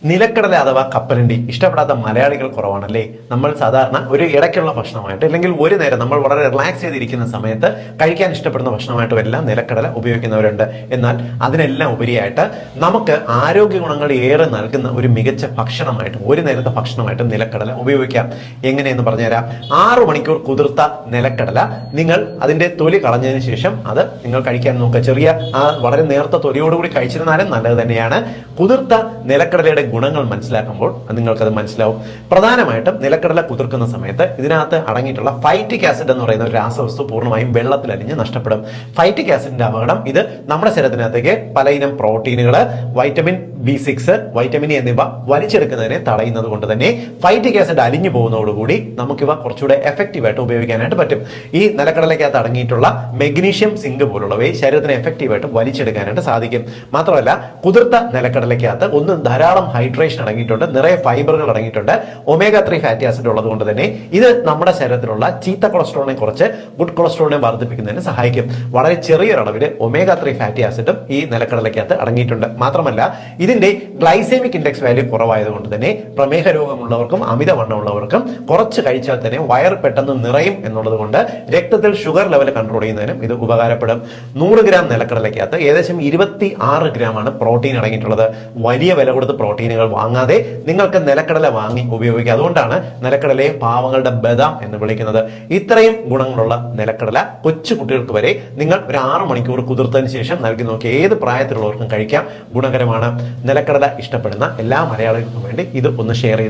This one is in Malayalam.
നിലക്കടല അഥവാ കപ്പലണ്ടി ഇഷ്ടപ്പെടാത്ത മലയാളികൾ കുറവാണല്ലേ. നമ്മൾ സാധാരണ ഒരു ഇടയ്ക്കുള്ള ഭക്ഷണമായിട്ട് അല്ലെങ്കിൽ ഒരു നേരം നമ്മൾ വളരെ റിലാക്സ് ചെയ്തിരിക്കുന്ന സമയത്ത് കഴിക്കാൻ ഇഷ്ടപ്പെടുന്ന ഭക്ഷണമായിട്ടും എല്ലാം നിലക്കടല ഉപയോഗിക്കുന്നവരുണ്ട്. എന്നാൽ അതിനെല്ലാം ഉപരിയായിട്ട് നമുക്ക് ആരോഗ്യ ഗുണങ്ങൾ ഏറെ നൽകുന്ന ഒരു മികച്ച ഭക്ഷണമായിട്ടും ഒരു നേരത്തെ ഭക്ഷണമായിട്ടും നിലക്കടല ഉപയോഗിക്കാം. എങ്ങനെയെന്ന് പറഞ്ഞുതരാം. 6 മണിക്കൂർ കുതിർത്ത നിലക്കടല നിങ്ങൾ അതിന്റെ തൊലി കളഞ്ഞതിന് ശേഷം അത് നിങ്ങൾ കഴിക്കാൻ നോക്കുക. ചെറിയ വളരെ നേർത്ത തൊലിയോടുകൂടി കഴിച്ചിരുന്നാലും നല്ലത് തന്നെയാണ്. കുതിർത്ത നിലക്കടലയുടെ ഗുണങ്ങൾ മനസ്സിലാക്കുമ്പോൾ നിങ്ങൾക്കത് മനസ്സിലാവും. പ്രധാനമായിട്ടും നിലക്കടല കുതിർക്കുന്ന സമയത്ത് ഇതിനകത്ത് അടങ്ങിയിട്ടുള്ള ഫൈറ്റിക് ആസിഡ് എന്ന് പറയുന്ന ഒരു രാസവസ്തു പൂർണ്ണമായും വെള്ളത്തിൽ അലിഞ്ഞ് നഷ്ടപ്പെടും. ഫൈറ്റിക് ആസിഡിന്റെ അപകടം ഇത് നമ്മുടെ ശരീരത്തിനകത്തേക്ക് പലയിനം പ്രോട്ടീനുകൾ, വൈറ്റമിൻ B6, വൈറ്റമിൻ എ എന്നിവ വലിച്ചെടുക്കുന്നതിനെ തടയുന്നത് കൊണ്ട് തന്നെ ഫൈറ്റിക് ആസിഡ് അലിഞ്ഞു പോകുന്നതോടുകൂടി നമുക്കിവ കുറച്ചുകൂടെ എഫക്റ്റീവായിട്ട് ഉപയോഗിക്കാനായിട്ട് പറ്റും. ഈ നിലക്കടലയ്ക്കകത്ത് അടങ്ങിയിട്ടുള്ള മെഗ്നീഷ്യം, സിങ്ക് പോലുള്ളവയെ ശരീരത്തിന് എഫക്റ്റീവായിട്ട് വലിച്ചെടുക്കാനായിട്ട് സാധിക്കും. മാത്രമല്ല കുതിർത്ത നിലക്കടലയ്ക്കകത്ത് ധാരാളം ഹൈഡ്രേഷൻ അടങ്ങിയിട്ടുണ്ട്, നിറയെ ഫൈബറുകൾ അടങ്ങിയിട്ടുണ്ട്, omega-3 ഫാറ്റി ആസിഡ് ഉള്ളത് കൊണ്ട് തന്നെ ഇത് നമ്മുടെ ശരീരത്തിലുള്ള ചീത്ത കൊളസ്ട്രോളിനെ കുറച്ച് ഗുഡ് കൊളസ്ട്രോളിനെ വർദ്ധിപ്പിക്കുന്നതിന് സഹായിക്കും. വളരെ ചെറിയൊരളവിൽ omega-3 ഫാറ്റി ആസിഡും ഈ നിലക്കടലയ്ക്കകത്ത് അടങ്ങിയിട്ടുണ്ട്. മാത്രമല്ല ഇതിന്റെ ഗ്ലൈസെമിക് ഇൻഡെക്സ് വാല്യൂ കുറവായതുകൊണ്ട് തന്നെ പ്രമേഹ രോഗമുള്ളവർക്കും അമിതവണ്ണമുള്ളവർക്കും കുറച്ച് കഴിച്ചാൽ തന്നെ വയർ പെട്ടെന്ന് നിറയും എന്നുള്ളത് കൊണ്ട് രക്തത്തിൽ ഷുഗർ ലെവൽ കൺട്രോൾ ചെയ്യുന്നതിനും ഇത് ഉപകാരപ്പെടും. 100 ഗ്രാം നിലക്കടലയ്ക്കകത്ത് ഏകദേശം 26 ഗ്രാമാണ് പ്രോട്ടീൻ അടങ്ങിയിട്ടുള്ളത്. വലിയ വില കൊടുത്ത് പ്രോട്ടീനുകൾ വാങ്ങാതെ നിങ്ങൾക്ക് നിലക്കടല വാങ്ങി ഉപയോഗിക്കുക. അതുകൊണ്ടാണ് നിലക്കടലയെ പാവങ്ങളുടെ ബദാം എന്ന് വിളിക്കുന്നത്. ഇത്രയും ഗുണങ്ങളുള്ള നിലക്കടല കൊച്ചു കുട്ടികൾക്ക് വരെ നിങ്ങൾ ഒരു 6 മണിക്കൂർ കുതിർത്തതിന് ശേഷം നൽകി നോക്കി ഏത് പ്രായത്തിലുള്ളവർക്കും കഴിക്കാം. ഗുണകരമാണ്. നിലക്കടല ഇഷ്ടപ്പെടുന്ന എല്ലാ മലയാളികൾക്കും വേണ്ടി ഇത് ഒന്ന് ഷെയർ ചെയ്തു.